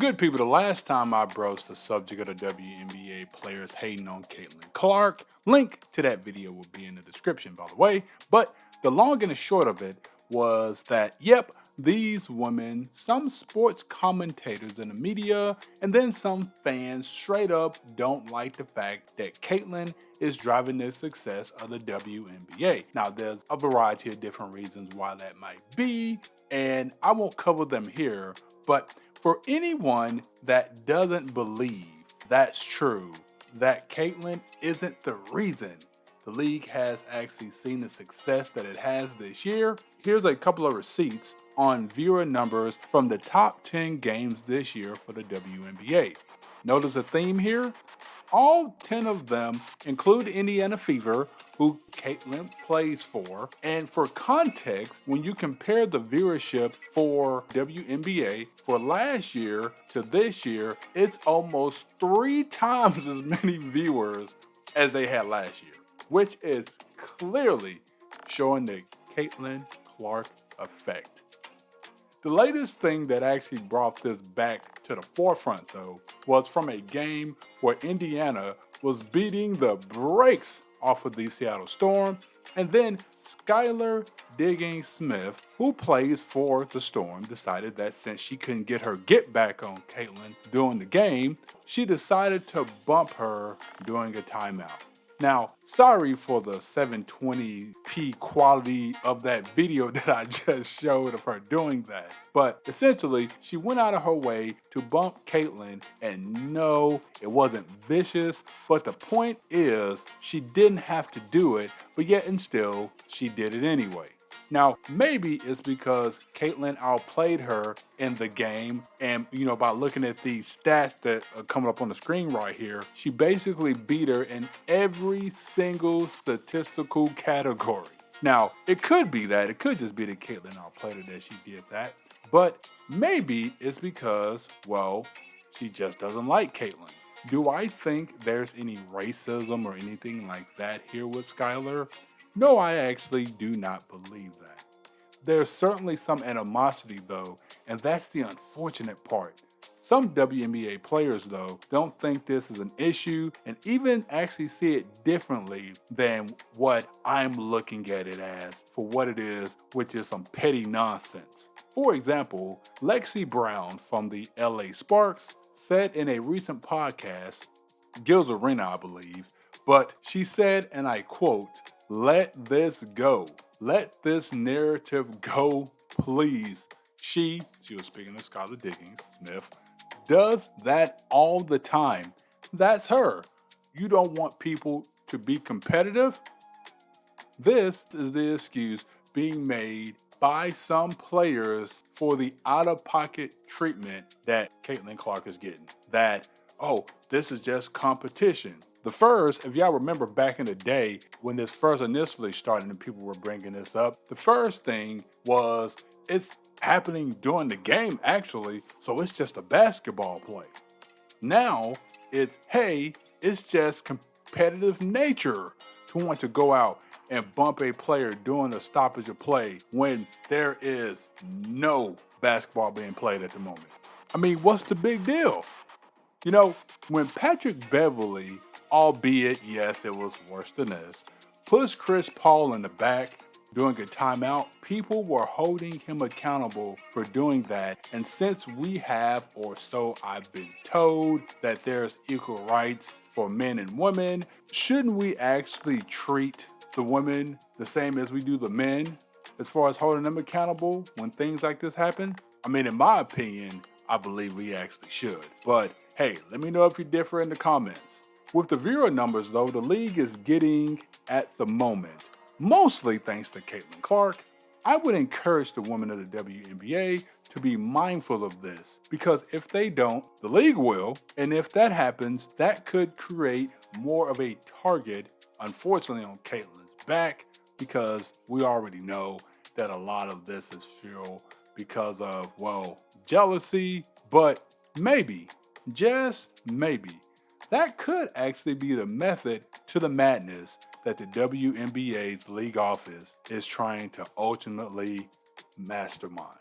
Good people, the last time I broached the subject of the WNBA players hating on Caitlin Clark, link to that video will be in the description, by the way. But the long and the short of it was that, yep, these women, some sports commentators in the media, and then some fans straight up don't like the fact that Caitlin is driving the success of the WNBA. Now, there's a variety of different reasons why that might be, and I won't cover them here, but for anyone that doesn't believe that's true, that Caitlin isn't the reason the league has actually seen the success that it has this year, here's a couple of receipts on viewer numbers from the top 10 games this year for the WNBA. Notice a theme here? All 10 of them include Indiana Fever, who Catlin plays for. And for context, when you compare the viewership for WNBA for last year to this year, it's almost 3 times as many viewers as they had last year, which is clearly showing the Caitlin Clark effect. The latest thing that actually brought this back to the forefront, though, was from a game where Indiana was beating the brakes off of the Seattle Storm, and then Skylar Diggins-Smith, who plays for the Storm, decided that since she couldn't get her get back on Caitlin during the game, she decided to bump her during a timeout. Now, sorry for the 720p quality of that video that I just showed of her doing that, but essentially, she went out of her way to bump Caitlin, and no, it wasn't vicious, but the point is, she didn't have to do it, but yet and still, she did it anyway. Now, maybe it's because Caitlin outplayed her in the game, and by looking at the stats that are coming up on the screen right here, she basically beat her in every single statistical category. Now, it could be that, it could just be that Caitlin outplayed her that she did that, but maybe it's because, well, she just doesn't like Caitlin. Do I think there's any racism or anything like that here with Skylar? No, I actually do not believe that. There's certainly some animosity though, and that's the unfortunate part. Some WNBA players though don't think this is an issue and even actually see it differently than what I'm looking at it as for what it is, which is some petty nonsense. For example, Lexi Brown from the LA Sparks said in a recent podcast, Gil's Arena I believe, but she said, and I quote, "Let this go. Let this narrative go, please." She was speaking of Skylar Diggins-Smith, does that all the time. That's her. You don't want people to be competitive? This is the excuse being made by some players for the out-of-pocket treatment that Caitlin Clark is getting. That, oh, this is just competition. The first, if y'all remember back in the day when this first initially started and people were bringing this up, the first thing was it's happening during the game actually, so it's just a basketball play. Now it's, hey, it's just competitive nature to want to go out and bump a player during a stoppage of play when there is no basketball being played at the moment. I mean, what's the big deal? When Patrick Beverly, albeit, yes, it was worse than this, pushed Chris Paul in the back during a timeout, people were holding him accountable for doing that. And since we have, or so I've been told, that there's equal rights for men and women, shouldn't we actually treat the women the same as we do the men as far as holding them accountable when things like this happen? I mean, in my opinion, I believe we actually should. But hey, let me know if you differ in the comments. With the viewer numbers though, the league is getting at the moment, mostly thanks to Caitlin Clark. I would encourage the women of the WNBA to be mindful of this, because if they don't, the league will, and if that happens, that could create more of a target, unfortunately, on Caitlin's back, because we already know that a lot of this is fueled because of, well, jealousy, but maybe, just maybe, that could actually be the method to the madness that the WNBA's league office is trying to ultimately mastermind.